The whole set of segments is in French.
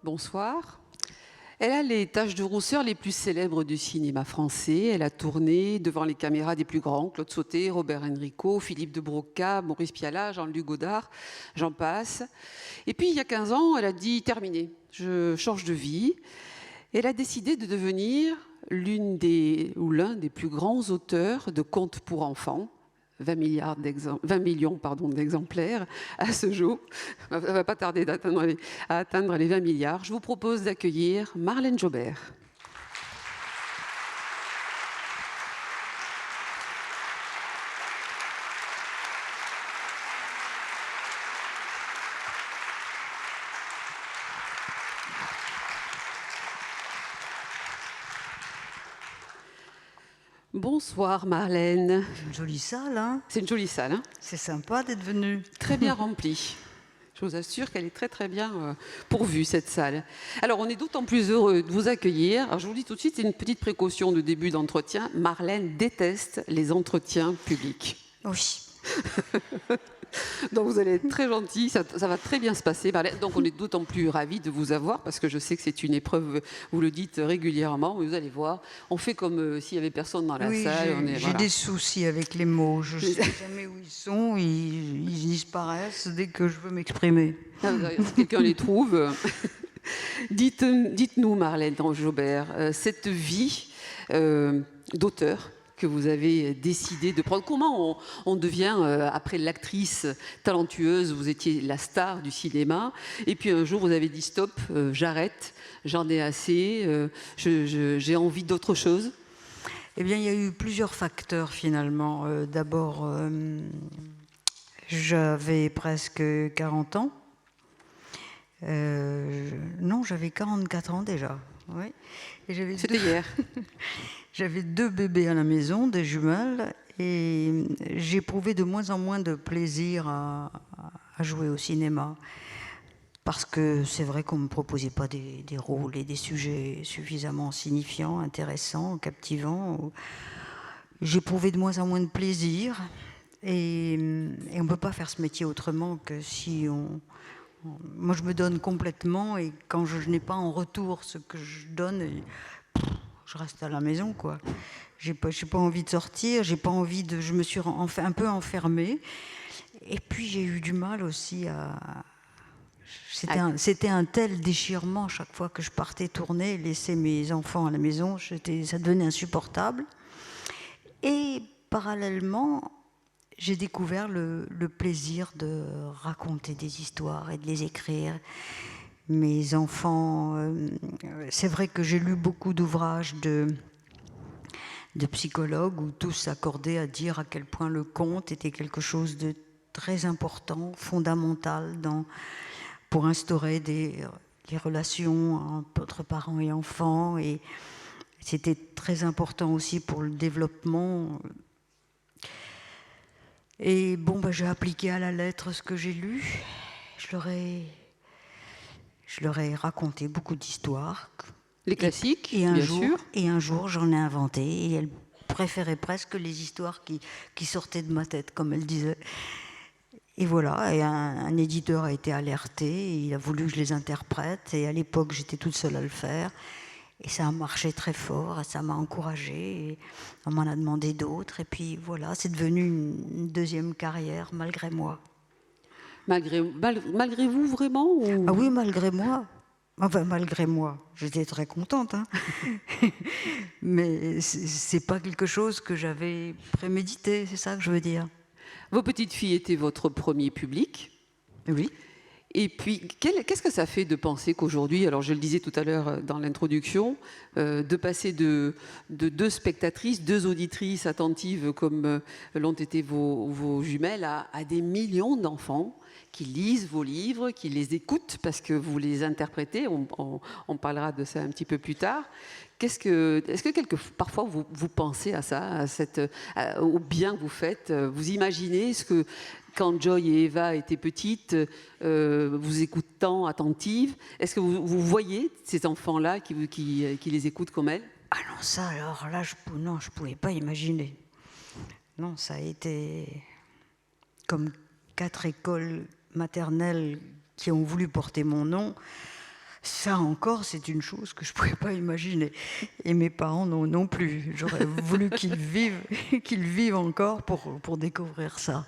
Bonsoir. Elle a les taches de rousseur les plus célèbres du cinéma français. Elle a tourné devant les caméras des plus grands, Claude Sautet, Robert Enrico, Philippe de Broca, Maurice Pialat, Jean-Luc Godard, j'en passe. Et puis, il y a 15 ans, elle a dit « terminé, je change de vie ». Elle a décidé de devenir l'un des plus grands auteurs de contes pour enfants. 20 millions d'exemplaires à ce jour. Ça ne va pas tarder à atteindre les 20 milliards. Je vous propose d'accueillir Marlène Jobert. Bonsoir Marlène. C'est une jolie salle, hein? C'est une jolie salle, hein? C'est sympa d'être venue. Très bien remplie. Je vous assure qu'elle est très très bien pourvue, cette salle. Alors, on est d'autant plus heureux de vous accueillir. Alors, je vous dis tout de suite, c'est une petite précaution de début d'entretien. Marlène déteste les entretiens publics. Oui. Donc, vous allez être très gentil, ça va très bien se passer. Donc, on est d'autant plus ravis de vous avoir, parce que je sais que c'est une épreuve, vous le dites régulièrement, mais vous allez voir, on fait comme s'il n'y avait personne dans la salle. J'ai des soucis avec les mots. Je ne sais jamais où ils sont, ils disparaissent dès que je veux m'exprimer. Si quelqu'un les trouve... Dites-nous, Marlène Jobert, cette vie d'auteur que vous avez décidé de prendre, comment on devient, après l'actrice talentueuse, vous étiez la star du cinéma, et puis un jour vous avez dit stop, j'arrête, j'en ai assez, j'ai envie d'autre chose? Eh bien, il y a eu plusieurs facteurs finalement. D'abord, j'avais presque 40 ans. Non, j'avais 44 ans déjà. Oui. C'était hier. J'avais 2 bébés à la maison, des jumelles, et j'éprouvais de moins en moins de plaisir à jouer au cinéma. Parce que c'est vrai qu'on ne me proposait pas des rôles et des sujets suffisamment signifiants, intéressants, captivants. J'éprouvais de moins en moins de plaisir. Et on ne peut pas faire ce métier autrement que si moi, je me donne complètement, et quand je n'ai pas en retour ce que je donne, je reste à la maison, quoi. J'ai pas envie de sortir, j'ai pas envie de... Je me suis un peu enfermée. Et puis, j'ai eu du mal aussi à... C'était un tel déchirement chaque fois que je partais tourner, laisser mes enfants à la maison, ça devenait insupportable. Et parallèlement, j'ai découvert le plaisir de raconter des histoires et de les écrire. Mes enfants, c'est vrai que j'ai lu beaucoup d'ouvrages de psychologues où tous s'accordaient à dire à quel point le conte était quelque chose de très important, fondamental pour instaurer des relations entre parents et enfants. Et c'était très important aussi pour le développement. Et bon, j'ai appliqué à la lettre ce que j'ai lu. Je leur ai raconté beaucoup d'histoires. Les classiques, bien sûr. Et un jour, j'en ai inventé. Et elles préféraient presque les histoires qui sortaient de ma tête, comme elles disaient. Et voilà, et un éditeur a été alerté. Il a voulu que je les interprète. Et à l'époque, j'étais toute seule à le faire. Et ça a marché très fort, ça m'a encouragée, et on m'en a demandé d'autres, et puis voilà, c'est devenu une deuxième carrière, malgré moi. Malgré vous, vraiment ou... Ah oui, malgré moi. Enfin, malgré moi, j'étais très contente, hein. Mais c'est pas quelque chose que j'avais prémédité, c'est ça que je veux dire. Vos petites filles étaient votre premier public. Oui. Et puis, qu'est-ce que ça fait de penser qu'aujourd'hui, alors je le disais tout à l'heure dans l'introduction, de passer de 2 spectatrices, 2 auditrices attentives comme l'ont été vos jumelles, à des millions d'enfants qui lisent vos livres, qui les écoutent parce que vous les interprétez, on parlera de ça un petit peu plus tard. Est-ce que parfois vous pensez à ça, au bien que vous faites, vous imaginez ce que... Quand Joy et Eva étaient petites, vous écoutant attentives, est-ce que vous voyez ces enfants-là qui les écoutent comme elles? Ah non, ça, alors là, je ne pouvais pas imaginer. Non, ça a été comme 4 écoles maternelles qui ont voulu porter mon nom. Ça encore, c'est une chose que je ne pourrais pas imaginer. Et mes parents non plus. J'aurais voulu qu'ils vivent encore pour découvrir ça.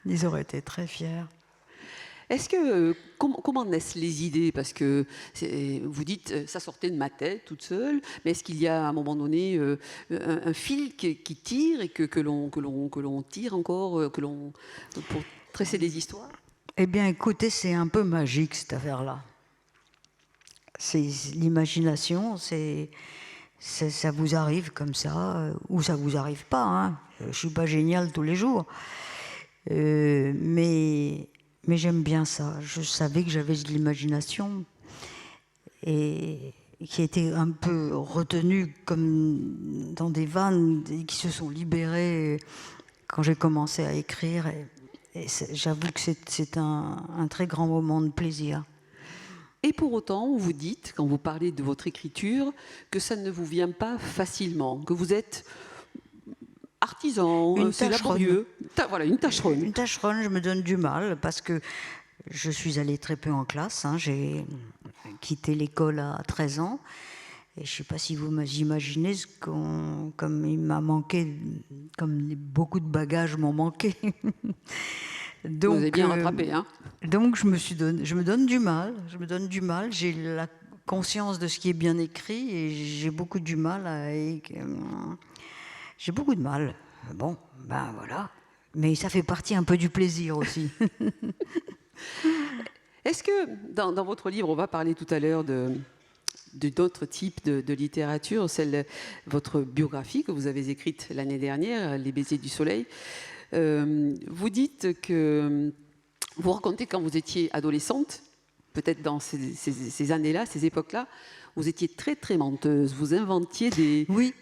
Ils auraient été très fiers. Est-ce que comment naissent les idées? Parce que vous dites ça sortait de ma tête toute seule, mais est-ce qu'il y a à un moment donné un fil qui tire et que l'on tire encore pour tresser des histoires? Eh bien, écoutez, c'est un peu magique cette affaire-là. C'est l'imagination, ça vous arrive comme ça, ou ça vous arrive pas. Hein. Je suis pas géniale tous les jours, mais j'aime bien ça. Je savais que j'avais de l'imagination et qui était un peu retenue comme dans des vannes qui se sont libérées quand j'ai commencé à écrire. Et j'avoue que c'est un très grand moment de plaisir. Et pour autant, vous dites, quand vous parlez de votre écriture, que ça ne vous vient pas facilement, que vous êtes artisan, c'est laborieux. Voilà, une tâcheronne. Une tâcheronne, je me donne du mal parce que je suis allée très peu en classe. Hein. J'ai quitté l'école à 13 ans. Et je ne sais pas si vous imaginez comme il m'a manqué, comme beaucoup de bagages m'ont manqué. Donc, vous avez bien rattrapé, hein. Donc je me donne du mal. J'ai la conscience de ce qui est bien écrit et j'ai beaucoup de mal j'ai beaucoup de mal. Bon, ben voilà. Mais ça fait partie un peu du plaisir aussi. Est-ce que dans votre livre, on va parler tout à l'heure d'autres types de littérature, votre biographie que vous avez écrite l'année dernière, Les baisers du soleil. Vous dites que vous racontez quand vous étiez adolescente, peut-être dans ces années-là, ces époques-là, vous étiez très très menteuse, vous inventiez des... Oui.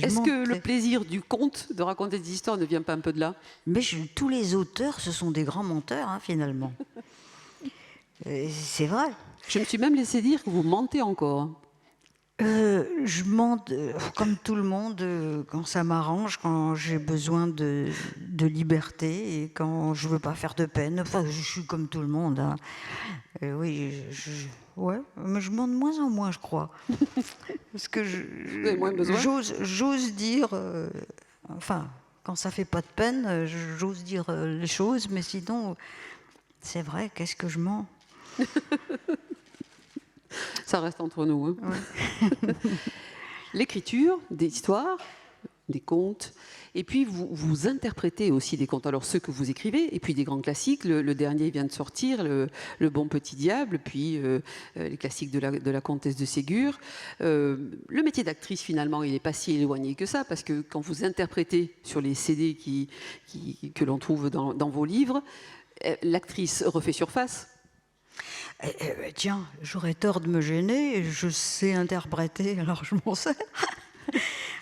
Est-ce que le plaisir du conte, de raconter des histoires, ne vient pas un peu de là? Mais tous les auteurs, ce sont des grands menteurs, hein, finalement. C'est vrai. Je me suis même laissé dire que vous mentez encore. Je mente comme tout le monde quand ça m'arrange, quand j'ai besoin de liberté et quand je veux pas faire de peine. Enfin, je suis comme tout le monde. Hein. Oui, ouais, mais je mens de moins en moins, je crois. Parce que j'ose dire, enfin, quand ça fait pas de peine, j'ose dire les choses, mais sinon, c'est vrai, qu'est-ce que je mens? Ça reste entre nous. Hein. Ouais. L'écriture, des histoires, des contes, et puis vous interprétez aussi des contes. Alors ceux que vous écrivez, et puis des grands classiques. Le dernier vient de sortir, le Bon Petit Diable, puis les classiques de la Comtesse de Ségur. Le métier d'actrice, finalement, il n'est pas si éloigné que ça, parce que quand vous interprétez sur les CD que l'on trouve dans vos livres, l'actrice refait surface. Tiens, j'aurais tort de me gêner, je sais interpréter, alors je m'en sers.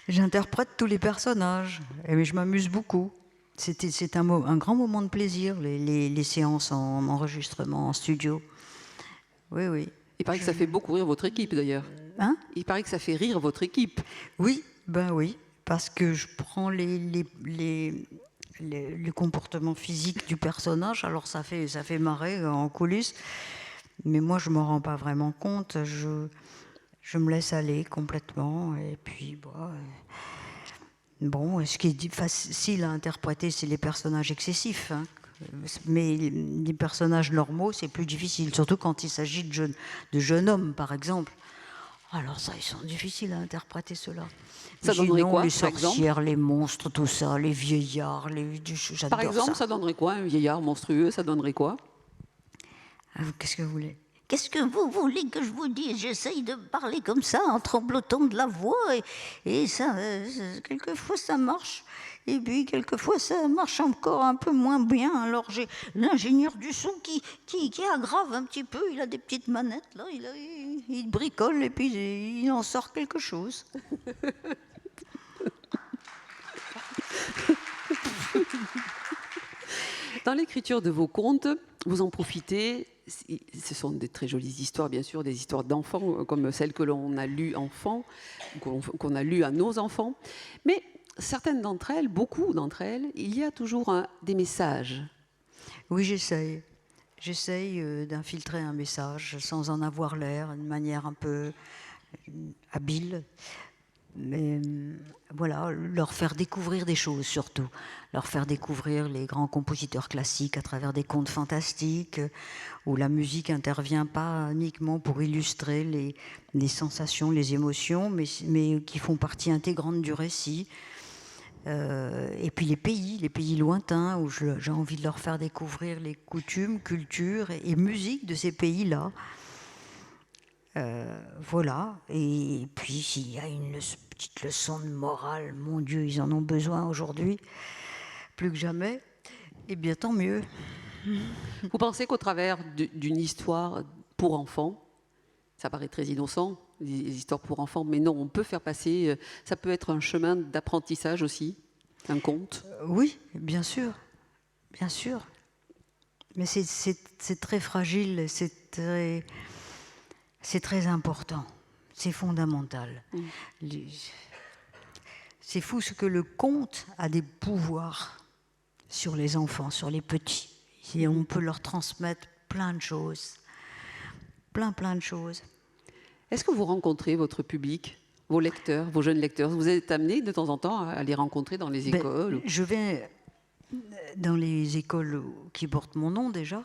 J'interprète tous les personnages, mais je m'amuse beaucoup. C'est un grand moment de plaisir, les séances en enregistrement, en studio. Oui, oui. Il paraît que ça fait beaucoup rire votre équipe, d'ailleurs. Hein? Il paraît que ça fait rire votre équipe. Oui, ben oui, parce que je prends le comportement physique du personnage, alors ça fait marrer en coulisses. Mais moi, je ne m'en rends pas vraiment compte. Je me laisse aller complètement. Et puis, bon, ce qui est facile à interpréter, c'est les personnages excessifs. Hein. Mais les personnages normaux, c'est plus difficile. Surtout quand il s'agit de jeunes hommes, par exemple. Alors ça, ils sont difficiles à interpréter, ceux-là. Ça donnerait quoi, les sorcières, les monstres, tout ça, les vieillards, j'adore ça. Par exemple, ça donnerait quoi, un vieillard monstrueux, ça donnerait quoi? Qu'est-ce que vous voulez? Qu'est-ce que vous voulez que je vous dise? J'essaye de parler comme ça, en tremblotant de la voix, et ça, quelquefois ça marche, et puis quelquefois ça marche encore un peu moins bien. Alors j'ai l'ingénieur du son qui aggrave un petit peu, il a des petites manettes, là, il bricole, et puis il en sort quelque chose. Dans l'écriture de vos contes, vous en profitez. Ce sont des très jolies histoires, bien sûr, des histoires d'enfants, comme celles que l'on a lues enfants, qu'on a lues à nos enfants. Mais certaines d'entre elles, beaucoup d'entre elles, il y a toujours des messages. Oui, j'essaye. J'essaye d'infiltrer un message sans en avoir l'air, d'une manière un peu habile. Mais voilà, leur faire découvrir des choses surtout. Leur faire découvrir les grands compositeurs classiques à travers des contes fantastiques, où la musique n'intervient pas uniquement pour illustrer les sensations, les émotions, mais qui font partie intégrante du récit. Et puis les pays lointains, où j'ai envie de leur faire découvrir les coutumes, cultures et musique de ces pays-là. Voilà. Et puis s'il y a une petite leçon de morale, mon Dieu, ils en ont besoin aujourd'hui, plus que jamais, eh bien tant mieux. Vous pensez qu'au travers d'une histoire pour enfants, ça paraît très innocent, les histoires pour enfants, mais non, on peut faire passer, ça peut être un chemin d'apprentissage aussi, un conte. Oui, bien sûr, bien sûr. Mais c'est très fragile, c'est très important, c'est fondamental. C'est fou ce que le conte a des pouvoirs sur les enfants, sur les petits. Et on peut leur transmettre plein de choses, plein de choses. Est-ce que vous rencontrez votre public, vos lecteurs, vos jeunes lecteurs? Vous êtes amené de temps en temps à les rencontrer dans les écoles? Je vais dans les écoles qui portent mon nom déjà.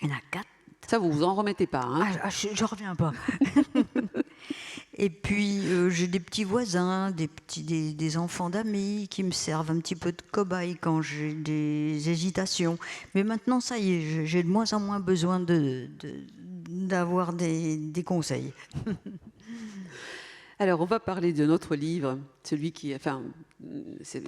Il y en a 4. Ça, vous vous en remettez pas, hein? Je reviens pas. Et puis j'ai des petits voisins, des enfants d'amis qui me servent un petit peu de cobaye quand j'ai des hésitations. Mais maintenant, ça y est, j'ai de moins en moins besoin d'avoir des conseils. Alors, on va parler de notre livre, celui qui, enfin, c'est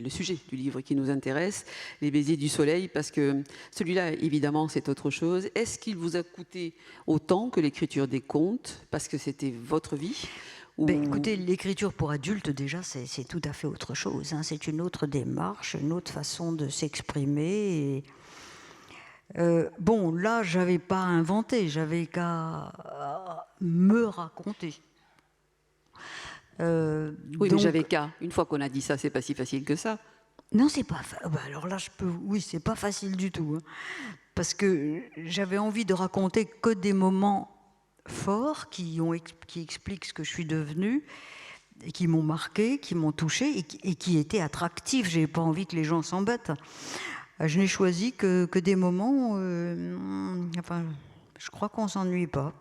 le sujet du livre qui nous intéresse, Les baisers du soleil, parce que celui-là, évidemment, c'est autre chose. Est-ce qu'il vous a coûté autant que l'écriture des contes, parce que c'était votre vie? Écoutez, l'écriture pour adultes, déjà, c'est tout à fait autre chose, hein. C'est une autre démarche, une autre façon de s'exprimer. Bon, là, j'avais pas inventé, j'avais qu'à me raconter. Oui, donc, mais j'avais qu'à. Une fois qu'on a dit ça, c'est pas si facile que ça. Non, c'est pas. Alors là, oui, c'est pas facile du tout, hein, parce que j'avais envie de raconter que des moments forts qui expliquent ce que je suis devenue, et qui m'ont marqué, qui m'ont touchée et qui étaient attractifs. J'ai pas envie que les gens s'embêtent. Je n'ai choisi que des moments. Enfin, je crois qu'on s'ennuie pas.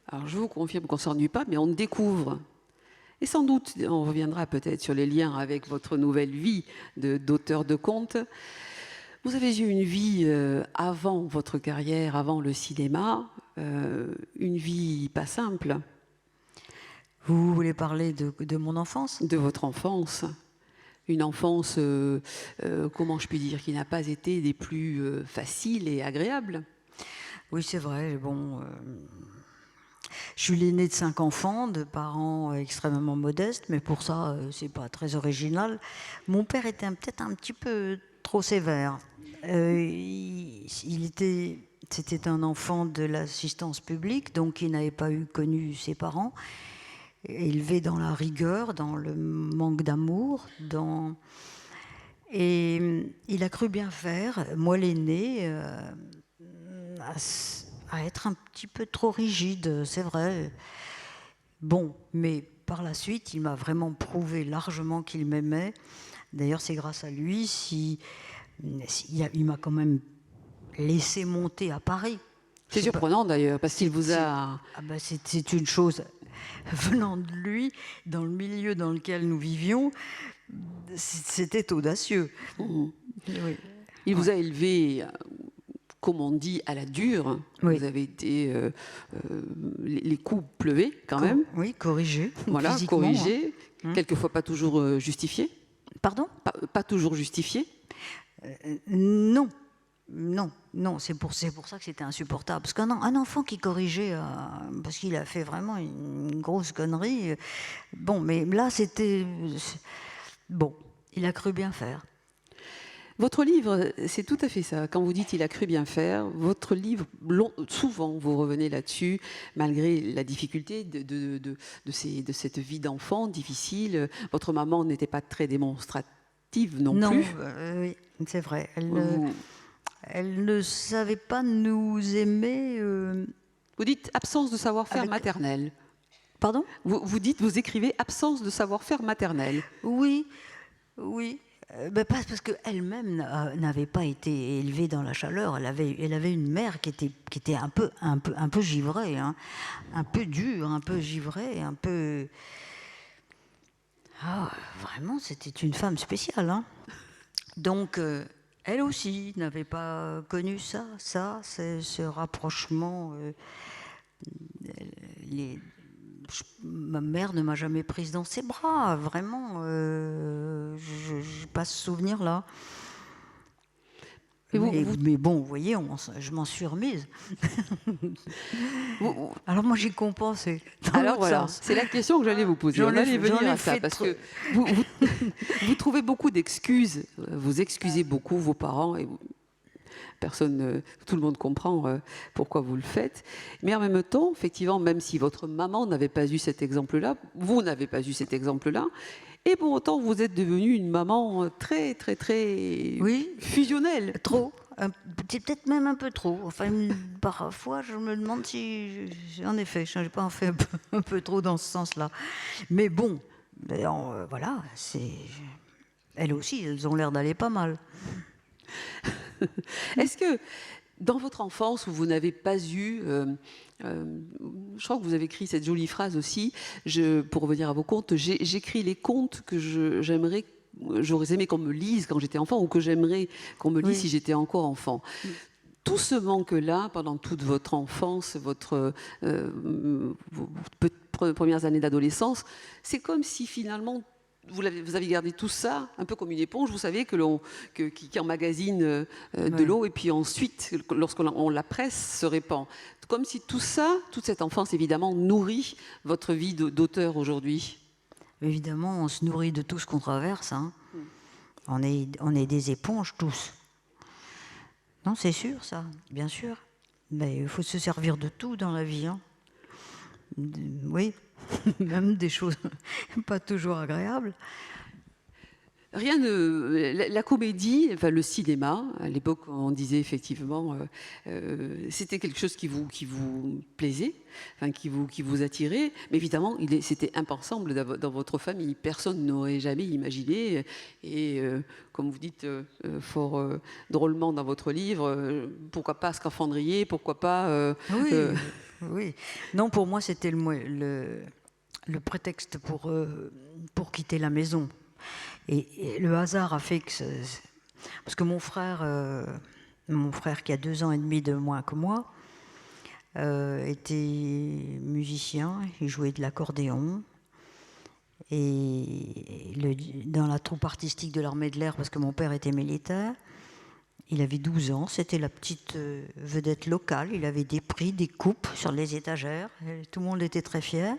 Alors, je vous confirme qu'on ne s'ennuie pas, mais on découvre. Et sans doute, on reviendra peut-être sur les liens avec votre nouvelle vie d'auteur de contes. Vous avez eu une vie avant votre carrière, avant le cinéma, une vie pas simple. Vous voulez parler de mon enfance ? De votre enfance. Une enfance, comment je puis dire, qui n'a pas été des plus faciles et agréables. Oui, c'est vrai. Bon... Je suis l'aîné de 5 enfants, de parents extrêmement modestes, mais pour ça, c'est pas très original. Mon père était peut-être un petit peu trop sévère. C'était un enfant de l'assistance publique, donc il n'avait pas connu ses parents, élevé dans la rigueur, dans le manque d'amour, et il a cru bien faire, moi l'aîné, à être un petit peu trop rigide, c'est vrai. Bon, mais par la suite, il m'a vraiment prouvé largement qu'il m'aimait. D'ailleurs, c'est grâce à lui il m'a quand même laissé monter à Paris. C'est surprenant d'ailleurs, parce qu'il vous a... C'est une chose, venant de lui, dans le milieu dans lequel nous vivions, c'était audacieux. Mmh. Oui. Il vous a élevé... comme on dit, à la dure. Oui. Vous avez été... les coups pleuvaient quand même. Oui, corrigés. Voilà, corrigés. Quelquefois pas toujours justifiés. Pardon ? Pas toujours justifiés. Non. C'est pour ça que c'était insupportable. Parce qu'un enfant qui corrigeait, parce qu'il a fait vraiment une grosse connerie, bon, mais là, c'était... Bon, il a cru bien faire. Votre livre, c'est tout à fait ça. Quand vous dites « il a cru bien faire », votre livre, souvent vous revenez là-dessus, malgré la difficulté de cette vie d'enfant difficile. Votre maman n'était pas très démonstrative non plus. Oui, c'est vrai. Elle ne savait pas nous aimer. Vous dites absence de savoir-faire Avec- maternel. Pardon? Vous écrivez absence de savoir-faire maternel. Oui, oui. Parce qu'elle-même n'avait pas été élevée dans la chaleur. Elle avait une mère qui était un peu givrée, hein, un peu dure, un peu givrée, un peu. Ah, vraiment, c'était une femme spéciale, hein. Donc, elle aussi n'avait pas connu ça, ce rapprochement. Ma mère ne m'a jamais prise dans ses bras, vraiment. Je n'ai pas ce souvenir-là. Mais bon, vous voyez, je m'en suis remise. Alors moi, j'ai compensé. Alors voilà, c'est la question que j'allais vous poser. On allait venir à ça, parce que vous trouvez beaucoup d'excuses. Vous excusez beaucoup vos parents et tout le monde comprend pourquoi vous le faites. Mais en même temps, effectivement, même si votre maman n'avait pas eu cet exemple-là, vous n'avez pas eu cet exemple-là, et pour autant, vous êtes devenue une maman très, très, très fusionnelle. Trop. Peut-être même un peu trop. Enfin, parfois, je me demande si, en effet, je n'ai pas en fait un peu trop dans ce sens-là. Mais bon, voilà, elles aussi, elles ont l'air d'aller pas mal. Est-ce que dans votre enfance où vous n'avez pas eu, je crois que vous avez écrit cette jolie phrase aussi, pour revenir à vos contes, j'écris les contes que j'aurais aimé qu'on me lise quand j'étais enfant, ou que j'aimerais qu'on me lise si j'étais encore enfant. Tout ce manque-là, pendant toute votre enfance, vos premières années d'adolescence, c'est comme si finalement vous avez gardé tout ça un peu comme une éponge. Vous savez qui emmagasine de l'eau, et puis ensuite, lorsqu'on la presse, se répand. Comme si tout ça, toute cette enfance évidemment, nourrit votre vie d'auteur aujourd'hui. Évidemment, on se nourrit de tout ce qu'on traverse, hein. On est des éponges tous. Non, c'est sûr, ça, bien sûr. Mais il faut se servir de tout dans la vie, hein. Oui, même des choses pas toujours agréables. La comédie, enfin le cinéma, à l'époque on disait effectivement, c'était quelque chose qui vous plaisait, enfin qui vous attirait, mais évidemment c'était impensable dans votre famille. Personne n'aurait jamais imaginé, et comme vous dites fort drôlement dans votre livre, pourquoi pas Scaphandrier, pourquoi pas... Oui. Non, pour moi c'était le prétexte pour quitter la maison. Et le hasard a fait que... Parce que mon frère qui a 2 ans et demi de moins que moi, était musicien, il jouait de l'accordéon. Et dans la troupe artistique de l'armée de l'air, parce que mon père était militaire, il avait 12 ans, c'était la petite vedette locale, il avait des prix, des coupes sur les étagères, et tout le monde était très fier.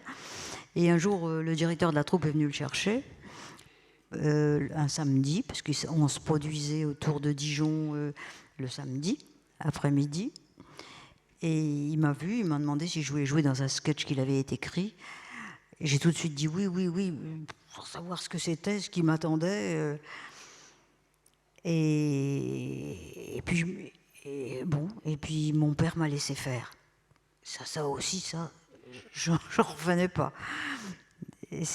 Et un jour, le directeur de la troupe est venu le chercher, un samedi, parce qu'on se produisait autour de Dijon le samedi, après-midi. Et il m'a vu, il m'a demandé si je voulais jouer dans un sketch qu'il avait écrit. Et j'ai tout de suite dit oui, pour savoir ce que c'était, ce qui m'attendait. Et puis mon père m'a laissé faire. Ça aussi, j'en revenais pas.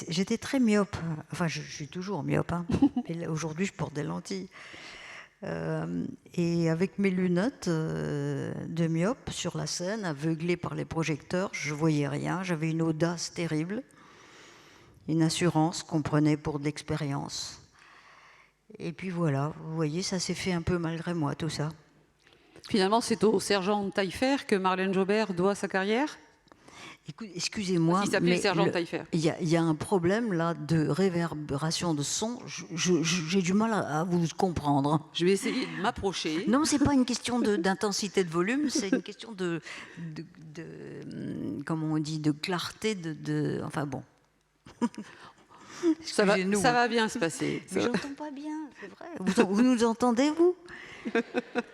J'étais très myope. Enfin, je suis toujours myope, hein. Et aujourd'hui, je porte des lentilles. Et avec mes lunettes de myope sur la scène, aveuglée par les projecteurs, je voyais rien. J'avais une audace terrible, une assurance qu'on prenait pour de l'expérience. Et puis voilà, vous voyez, ça s'est fait un peu malgré moi, tout ça. Finalement, c'est au sergent Taillefer que Marlène Jobert doit sa carrière ? Excusez-moi, mais il y a un problème là de réverbération de son. J'ai du mal à vous comprendre. Je vais essayer de m'approcher. Non, c'est pas une question d'intensité de volume, c'est une question de comment on dit, de clarté, enfin bon. Ça va bien se passer. Mais j'entends pas bien, c'est vrai. Vous nous entendez, vous?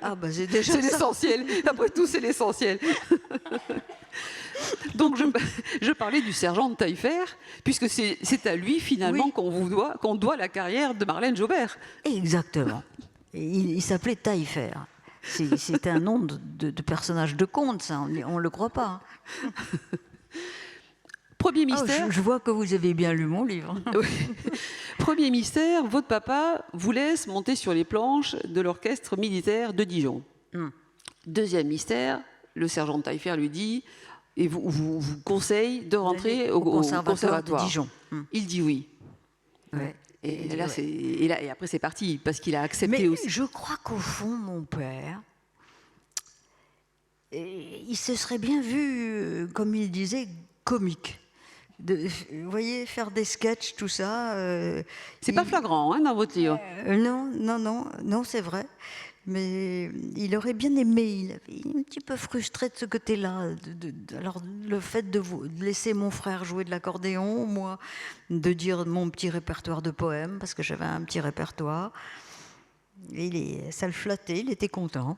Ah bah c'est déjà c'est l'essentiel. Après tout, c'est l'essentiel. Donc je parlais du sergent de Taillefer, puisque c'est à lui finalement qu'on doit la carrière de Marlène Jobert. Exactement. Il s'appelait Taillefer. C'est un nom de personnage de conte, ça, on ne le croit pas. Premier Oh, mystère. je vois que vous avez bien lu mon livre. Oui. Premier mystère, votre papa vous laisse monter sur les planches de l'orchestre militaire de Dijon. Deuxième mystère, le sergent de Taillefer lui dit et vous conseille de rentrer au conservatoire de Dijon. Il dit oui. Ouais. Et là, et après c'est parti parce qu'il a accepté Mais aussi. je crois qu'au fond, mon père, il se serait bien vu, comme il disait, comique. Vous voyez, faire des sketchs, tout ça. C'est pas flagrant hein, dans votre livre. Non, c'est vrai. Mais il aurait bien aimé, il avait un petit peu frustré de ce côté-là. Alors, le fait de laisser mon frère jouer de l'accordéon, moi, de dire mon petit répertoire de poèmes, parce que j'avais un petit répertoire, ça le flattait, il était content.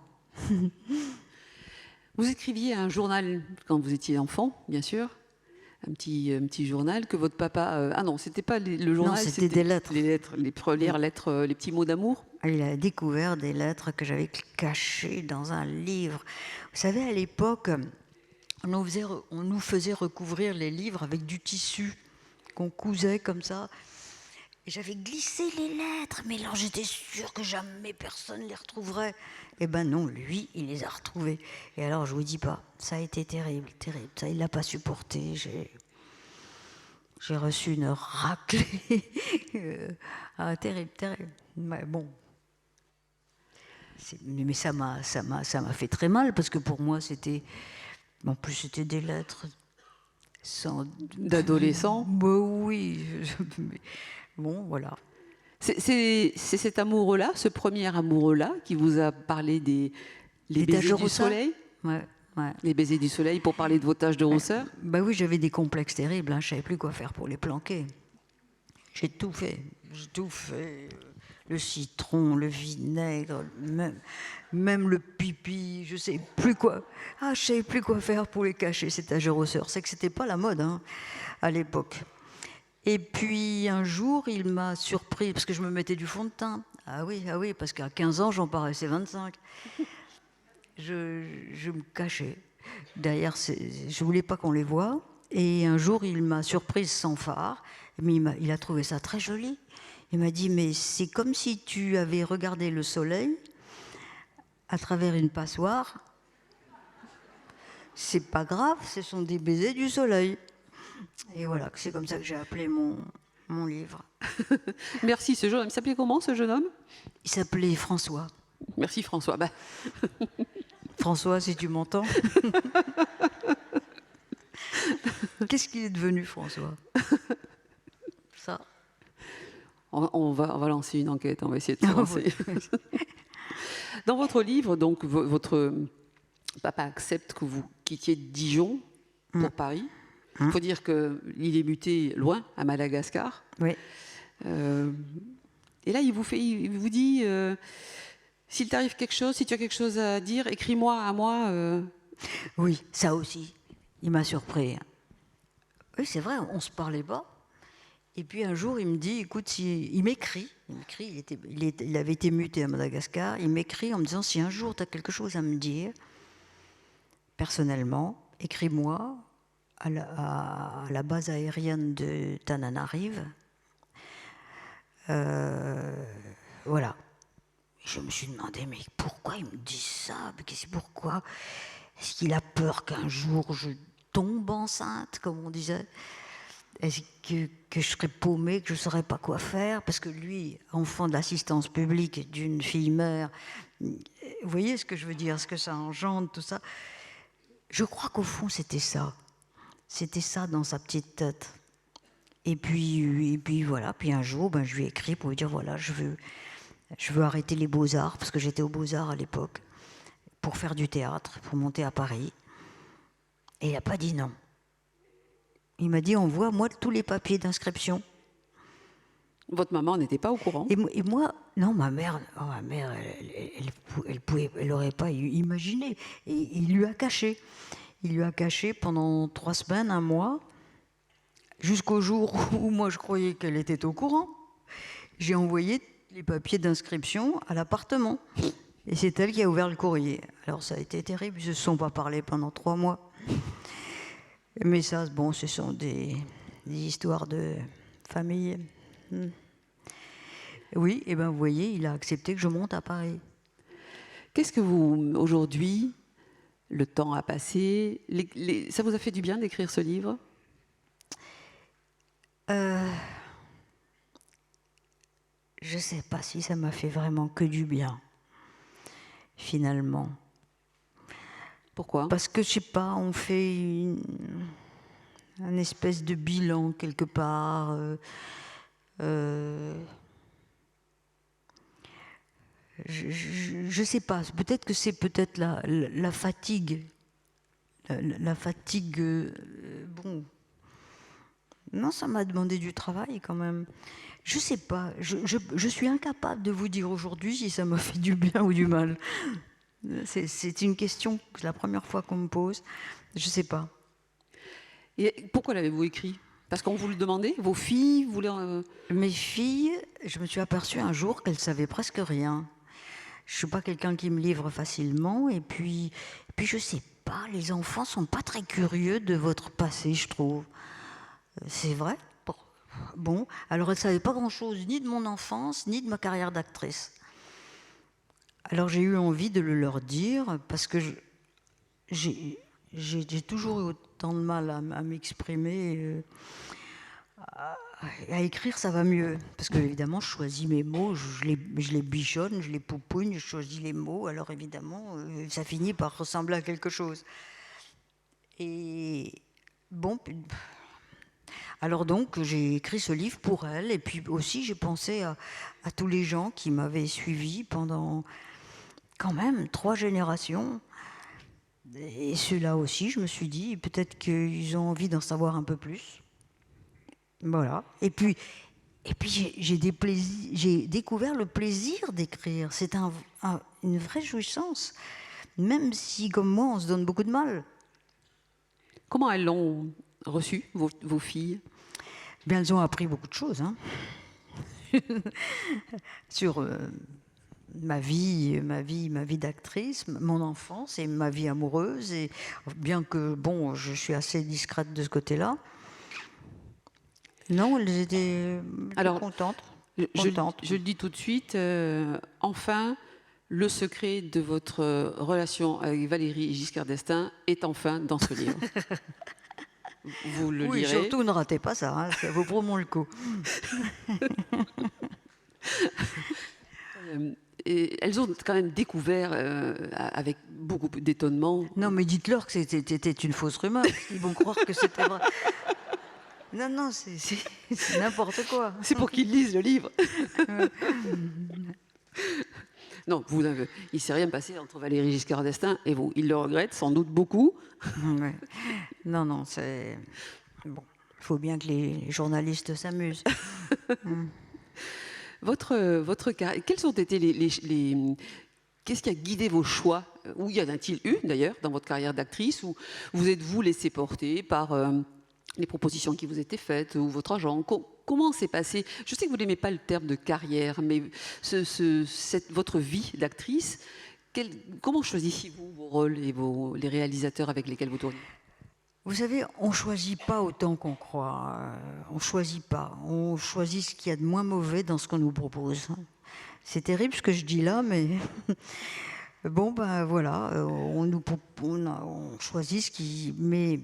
Vous écriviez un journal quand vous étiez enfant, bien sûr. Un petit journal que votre papa... ah non, c'était pas le journal, non, c'était des lettres. Les premières lettres, les petits mots d'amour. Il a découvert des lettres que j'avais cachées dans un livre. Vous savez, à l'époque, on nous faisait recouvrir les livres avec du tissu qu'on cousait comme ça. Et j'avais glissé les lettres, mais alors j'étais sûre que jamais personne ne les retrouverait. Eh ben non, lui, il les a retrouvées. Et alors, je vous dis pas, ça a été terrible, terrible. Ça, il l'a pas supporté. J'ai reçu une raclée. Terrible, terrible. Mais bon. Mais ça m'a fait très mal, parce que pour moi, en plus, c'était des lettres d'adolescents. Bah oui. Bon, voilà. C'est cet amoureux-là, ce premier amoureux-là, qui vous a parlé des baisers du soleil. Ouais. Les baisers du soleil, pour parler de vos taches de rousseur. Bah oui, j'avais des complexes terribles. Je savais plus quoi faire pour les planquer. J'ai tout fait. Le citron, le vinaigre, même le pipi, je sais plus quoi. Je savais plus quoi faire pour les cacher, ces taches de rousseur. C'est que c'était pas la mode à l'époque. Et puis un jour, il m'a surpris, parce que je me mettais du fond de teint. Ah oui, parce qu'à 15 ans, j'en paraissais 25. Je me cachais. Derrière, je voulais pas qu'on les voie. Et un jour, il m'a surprise sans phare. Mais il a trouvé ça très joli. Il m'a dit, mais c'est comme si tu avais regardé le soleil à travers une passoire. C'est pas grave, ce sont des baisers du soleil. Et voilà, c'est comme ça que j'ai appelé mon livre. Merci, ce jeune homme. Il s'appelait comment, ce jeune homme? Il s'appelait François. Merci, François. François, si tu m'entends. Qu'est-ce qu'il est devenu, François? Ça. On va lancer une enquête, on va essayer de se lancer. Dans votre livre, donc, votre papa accepte que vous quittiez Dijon pour Paris. Il faut dire qu'il est muté loin, à Madagascar. Oui. Et là, il vous dit, s'il t'arrive quelque chose, si tu as quelque chose à dire, écris-moi à moi. Oui, ça aussi. Il m'a surpris. Oui, c'est vrai, on ne se parlait pas. Et puis un jour, il me dit, écoute, il m'écrit, il avait été muté à Madagascar, il m'écrit en me disant, si un jour tu as quelque chose à me dire, personnellement, écris-moi à la base aérienne de Tananarive. Voilà. Je me suis demandé, mais pourquoi il me dit ça? Pourquoi? Est-ce qu'il a peur qu'un jour je tombe enceinte, comme on disait? Est-ce que je serais paumée, que je ne saurais pas quoi faire? Parce que lui, enfant de l'assistance publique d'une fille-mère, vous voyez ce que je veux dire, ce que ça engendre, tout ça. Je crois qu'au fond, c'était ça. C'était ça dans sa petite tête. Et puis voilà, puis un jour, je lui ai écrit pour lui dire, voilà, je veux arrêter les Beaux-Arts, parce que j'étais aux Beaux-Arts à l'époque, pour faire du théâtre, pour monter à Paris. Et il n'a pas dit non. Il m'a dit, envoie-moi tous les papiers d'inscription. Votre maman n'était pas au courant? Et moi, non, ma mère, elle n'aurait pas imaginé. Et il lui a caché. Il lui a caché pendant 3 semaines, 1 mois, jusqu'au jour où moi je croyais qu'elle était au courant. J'ai envoyé les papiers d'inscription à l'appartement. Et c'est elle qui a ouvert le courrier. Alors ça a été terrible, ils ne se sont pas parlé pendant 3 mois. Mais ça, bon, ce sont des histoires de famille. Oui, et ben vous voyez, il a accepté que je monte à Paris. Qu'est-ce que vous, aujourd'hui, le temps a passé, ça vous a fait du bien d'écrire ce livre? Je ne sais pas si ça m'a fait vraiment que du bien, finalement. Pourquoi? Parce que, je sais pas, on fait un espèce de bilan quelque part. Je sais pas, peut-être que c'est peut-être la fatigue. La fatigue, bon. Non, ça m'a demandé du travail quand même. Je sais pas, je suis incapable de vous dire aujourd'hui si ça m'a fait du bien ou du mal. C'est une question, c'est la première fois qu'on me pose. Je sais pas. Et pourquoi l'avez-vous écrit? Parce qu'on vous le demandait? Vos filles voulaient... Mes filles, je me suis aperçue un jour qu'elles savaient presque rien. Je suis pas quelqu'un qui me livre facilement, et puis je sais pas, les enfants sont pas très curieux de votre passé, je trouve. C'est vrai? Bon, alors elles savaient pas grand-chose ni de mon enfance, ni de ma carrière d'actrice. Alors j'ai eu envie de le leur dire, parce que j'ai toujours eu autant de mal à m'exprimer. À écrire, ça va mieux. Parce que, évidemment, je choisis mes mots, je les bichonne, je les poupoune, je choisis les mots. Alors, évidemment, ça finit par ressembler à quelque chose. Et bon, alors donc, j'ai écrit ce livre pour elle. Et puis aussi, j'ai pensé à tous les gens qui m'avaient suivi pendant quand même 3 générations. Et ceux-là aussi, je me suis dit, peut-être qu'ils ont envie d'en savoir un peu plus. Voilà. Et puis j'ai découvert le plaisir d'écrire. C'est une vraie jouissance. Même si, comme moi, on se donne beaucoup de mal. Comment elles l'ont reçu, vos filles? Bien, elles ont appris beaucoup de choses, hein. Sur ma vie d'actrice, mon enfance et ma vie amoureuse. Et bien que, bon, je suis assez discrète de ce côté-là. Non, elles étaient contentes. Je le dis tout de suite, enfin, le secret de votre relation avec Valéry Giscard d'Estaing est enfin dans ce livre. Vous le oui, lirez. surtout ne ratez pas ça, hein, ça vaut vraiment le coup. Et elles ont quand même découvert avec beaucoup d'étonnement. Non, mais dites-leur que c'était une fausse rumeur. Ils vont croire que c'était vrai. Non, c'est n'importe quoi. C'est pour qu'ils lisent le livre. Non, il ne s'est rien passé entre Valéry Giscard d'Estaing et vous. Il le regrette sans doute beaucoup. Ouais. Non, c'est... Bon, il faut bien que les journalistes s'amusent. Quels ont été qu'est-ce qui a guidé vos choix? Ou y en a-t-il eu d'ailleurs dans votre carrière d'actrice? Ou vous êtes-vous laissé porter par les propositions qui vous étaient faites ou votre agent? Comment s'est passé? Je sais que vous n'aimez pas le terme de carrière, mais votre vie d'actrice, comment choisissiez-vous vos rôles et les réalisateurs avec lesquels vous tournez? Vous savez, on ne choisit pas autant qu'on croit. On ne choisit pas. On choisit ce qu'il y a de moins mauvais dans ce qu'on nous propose. C'est terrible ce que je dis là, mais bon, ben voilà, on choisit ce qui... Mais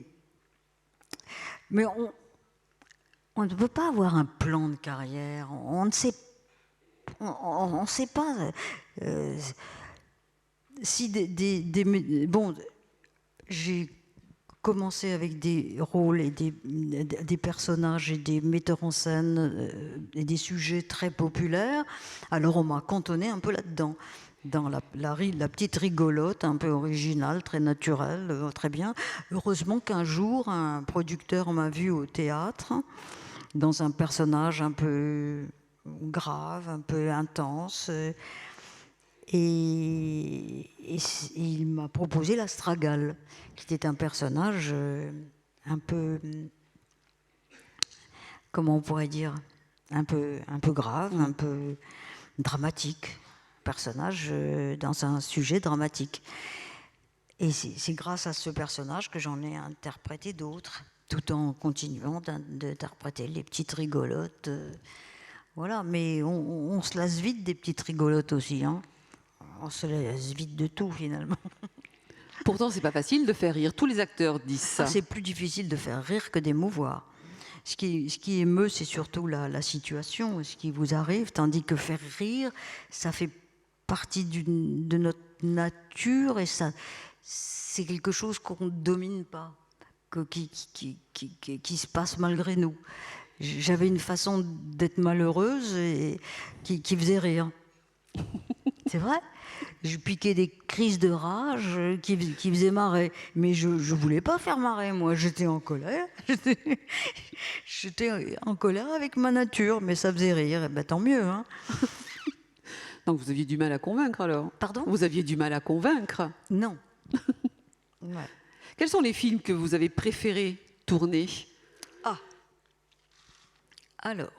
on ne peut pas avoir un plan de carrière. On ne sait, on sait pas si bon, j'ai commencé avec des rôles et des personnages et des metteurs en scène et des sujets très populaires. Alors on m'a cantonné un peu là-dedans, dans la petite rigolote, un peu originale, très naturelle, très bien. Heureusement qu'un jour, un producteur m'a vu au théâtre, dans un personnage un peu grave, un peu intense. Et il m'a proposé l'Astragale, qui était un personnage un peu, comment on pourrait dire, un peu grave, un peu dramatique. personnage dans un sujet dramatique. Et c'est grâce à ce personnage que j'en ai interprété d'autres, tout en continuant d'interpréter les petites rigolotes. Voilà, mais on se lasse vite des petites rigolotes aussi. Hein. On se lasse vite de tout, finalement. Pourtant, c'est pas facile de faire rire. Tous les acteurs disent ça. C'est plus difficile de faire rire que d'émouvoir. Ce qui émeut, c'est surtout la situation, ce qui vous arrive, tandis que faire rire, ça fait partie de notre nature et ça, c'est quelque chose qu'on ne domine pas, qui se passe malgré nous. J'avais une façon d'être malheureuse et qui faisait rire. C'est vrai. Je piquais des crises de rage qui faisaient marrer. Mais je ne voulais pas faire marrer, moi. J'étais en colère. J'étais en colère avec ma nature, mais ça faisait rire. Et ben, tant mieux. Hein. Donc vous aviez du mal à convaincre alors? Pardon? Vous aviez du mal à convaincre? Non. Ouais. Quels sont les films que vous avez préféré tourner? Ah. Alors.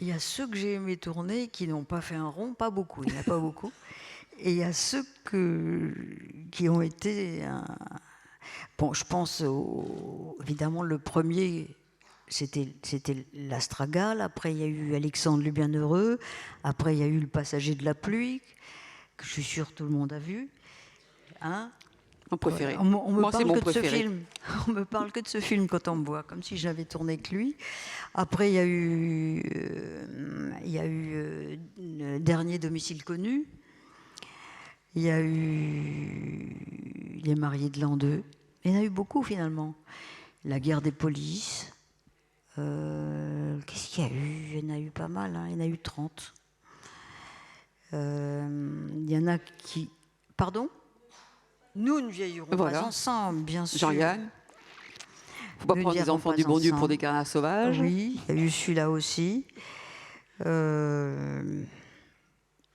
Il y a ceux que j'ai aimé tourner qui n'ont pas fait un rond, pas beaucoup, il n'y en a pas beaucoup. Et il y a ceux qui ont été... Bon, je pense évidemment le premier, c'était l'Astragale, après il y a eu Alexandre le Bienheureux, après il y a eu Le Passager de la pluie, que je suis sûre tout le monde a vu. Hein? Mon préféré. Moi, c'est mon préféré. On me parle que de ce film quand on me voit, comme si j'avais tourné que lui. Après, il y a eu Dernier domicile connu. Il y a eu Les mariés de l'an 2. Il y en a eu beaucoup finalement. La guerre des polices. Qu'est-ce qu'il y a eu? Il y en a eu pas mal. Hein. Il y en a eu 30. Il y en a qui... Pardon? Nous ne vieillirons pas ensemble, bien sûr. Jean-Yann, il ne faut pas prendre les enfants du bon Dieu pour des canards sauvages. Oui, il y a eu celui-là aussi.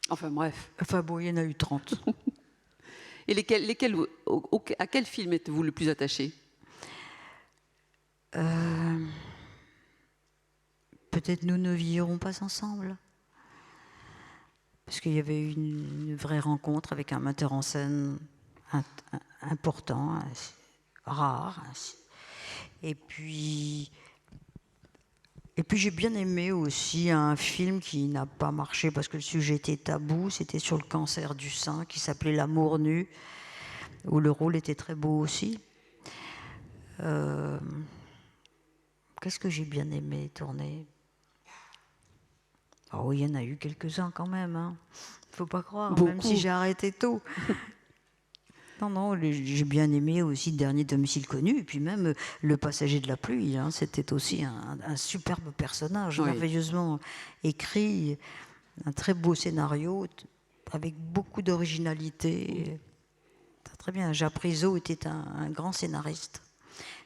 Enfin bref. Enfin bon, il y en a eu 30. Et à quel film êtes-vous le plus attaché? Peut-être Nous ne vieillirons pas ensemble. Parce qu'il y avait eu une vraie rencontre avec un metteur en scène important, rare. Et puis j'ai bien aimé aussi un film qui n'a pas marché parce que le sujet était tabou, c'était sur le cancer du sein, qui s'appelait L'amour nu, où le rôle était très beau aussi. Qu'est-ce que j'ai bien aimé tourner? Oh oui, il y en a eu quelques-uns quand même. Hein. Faut pas croire, beaucoup. Même si j'ai arrêté tôt. Non, j'ai bien aimé aussi Dernier domicile connu, et puis même Le Passager de la pluie. Hein, c'était aussi un superbe personnage, merveilleusement écrit, un très beau scénario, avec beaucoup d'originalité. Très bien. Jacques Priseau était un grand scénariste.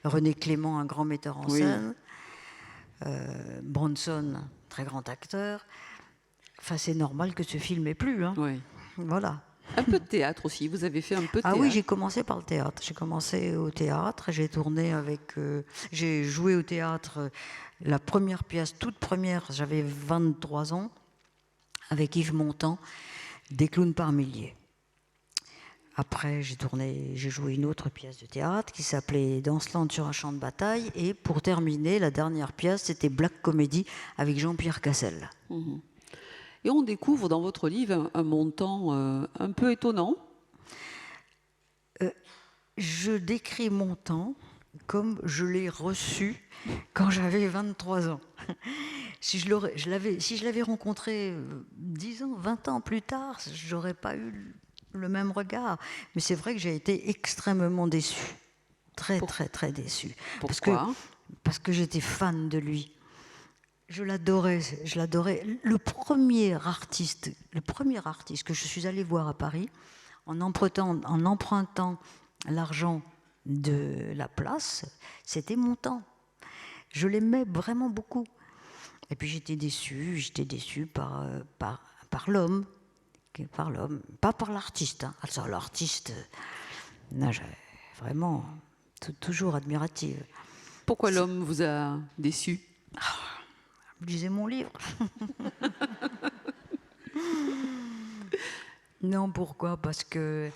René Clément, un grand metteur en scène. Bronson, très grand acteur. Enfin, c'est normal que ce film ait plu. Hein. Oui. Voilà. Un peu de théâtre aussi, vous avez fait un peu de théâtre. Ah oui, j'ai commencé par le théâtre. J'ai commencé au théâtre, j'ai tourné avec... j'ai joué au théâtre, la première pièce, toute première, j'avais 23 ans, avec Yves Montand, Des clowns par milliers. Après, j'ai joué une autre pièce de théâtre qui s'appelait Danseland sur un champ de bataille. Et pour terminer, la dernière pièce, c'était Black Comedy avec Jean-Pierre Cassel. Mmh. Et on découvre dans votre livre un montant un peu étonnant. Je décris Montand comme je l'ai reçu quand j'avais 23 ans. Si je l'avais rencontré 10 ans, 20 ans plus tard, je n'aurais pas eu le même regard. Mais c'est vrai que j'ai été extrêmement déçue. Très déçue. Pourquoi? Parce que j'étais fan de lui. Je l'adorais. Le premier artiste que je suis allée voir à Paris, en empruntant l'argent de la place, c'était Montand. Je l'aimais vraiment beaucoup. Et puis j'étais déçue par l'homme, pas par l'artiste. Hein. Alors l'artiste, vraiment toujours admirative. Pourquoi l'homme vous a déçu? Lisez mon livre. Non, pourquoi? Parce que,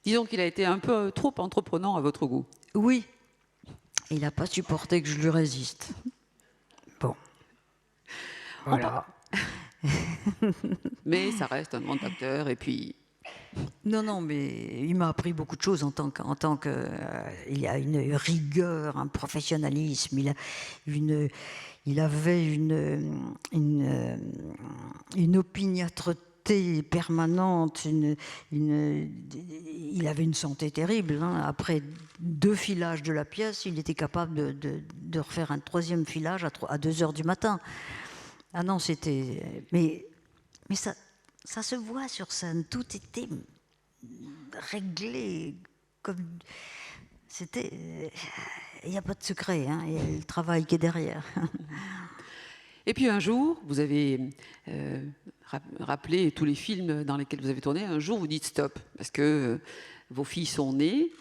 Disons qu'il a été un peu trop entreprenant à votre goût. oui, il n'a pas supporté que je lui résiste. Bon, voilà. Mais ça reste un grand acteur. Et puis, Non, non, mais il m'a appris beaucoup de choses il a une rigueur, un professionnalisme. Il avait une opiniâtreté permanente. Il avait une santé terrible. Hein. Après 2 filages de la pièce, il était capable de refaire un 3e filage à 2 heures du matin. Ah non, c'était. Mais ça se voit sur scène. Tout était réglé comme. C'était. Il n'y a pas de secret, hein. Il y a le travail qui est derrière. et puis un jour, vous avez rappelé tous les films dans lesquels vous avez tourné. Un jour, vous dites stop, parce que vos filles sont nées.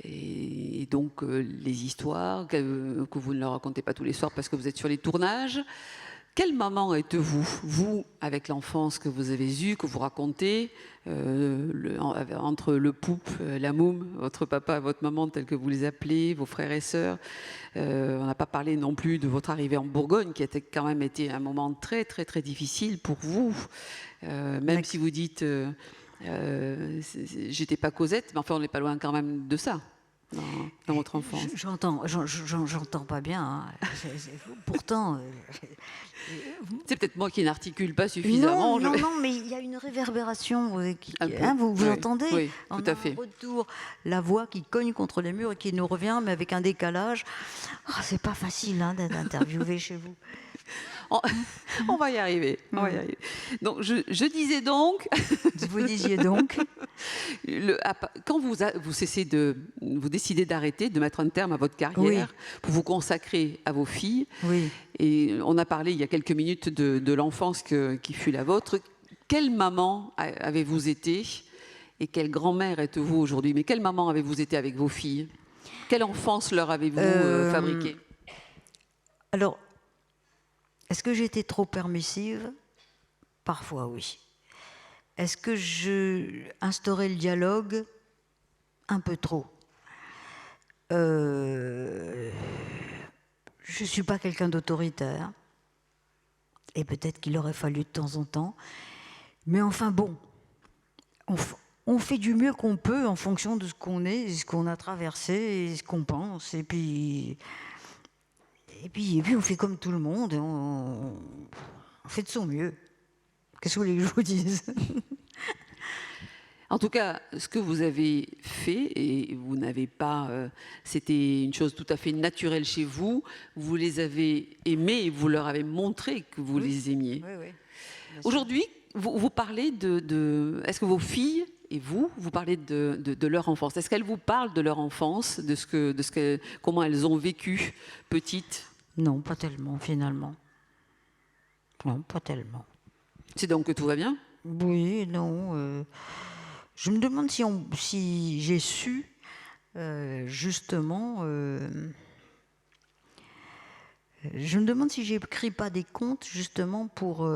Et donc, les histoires que vous ne leur racontez pas tous les soirs parce que vous êtes sur les tournages. Quel moment êtes-vous, vous, avec l'enfance que vous avez eue, que vous racontez, entre le poupe, la moum, votre papa, votre maman, tel que vous les appelez, vos frères et sœurs. On n'a pas parlé non plus de votre arrivée en Bourgogne, qui a quand même été un moment très, très, très difficile pour vous. Même si vous dites, j'étais pas Cosette, mais enfin, on n'est pas loin quand même de ça. Dans votre enfance. J'entends pas bien. Hein. Pourtant. C'est peut-être moi qui n'articule pas suffisamment. Non, mais il y a une réverbération. Vous entendez? Oui, on tout à a fait. un retour, la voix qui cogne contre les murs et qui nous revient, mais avec un décalage. Oh, c'est pas facile hein, d'être interviewé chez vous. On va y arriver. Donc, je disais donc. Vous disiez donc. Quand vous décidez d'arrêter, de mettre un terme à votre carrière, pour vous consacrer à vos filles. Oui. Et on a parlé il y a quelques minutes de l'enfance qui fut la vôtre. Quelle maman avez-vous été et quelle grand-mère êtes-vous aujourd'hui? Mais quelle maman avez-vous été avec vos filles? Quelle enfance leur avez-vous fabriquée? Alors. Est-ce que j'étais trop permissive? Parfois, oui. Est-ce que je instaurais le dialogue? Un peu trop. Je ne suis pas quelqu'un d'autoritaire. Et peut-être qu'il aurait fallu de temps en temps. Mais enfin, bon. On fait du mieux qu'on peut en fonction de ce qu'on est, ce qu'on a traversé, et ce qu'on pense. Et puis, on fait comme tout le monde, on fait de son mieux. Qu'est-ce que vous voulez que je vous dise? En tout cas, ce que vous avez fait, et vous n'avez pas... c'était une chose tout à fait naturelle chez vous, vous les avez aimés et vous leur avez montré que vous les aimiez. Oui. Aujourd'hui, vous parlez de... Est-ce que vos filles et vous parlez de leur enfance? Est-ce qu'elles vous parlent de leur enfance, comment elles ont vécu petites? Non, pas tellement, finalement. Non, pas tellement. C'est donc que tout va bien? Oui, non. Je me demande si j'ai su, justement... je me demande si j'écris pas des contes, justement, pour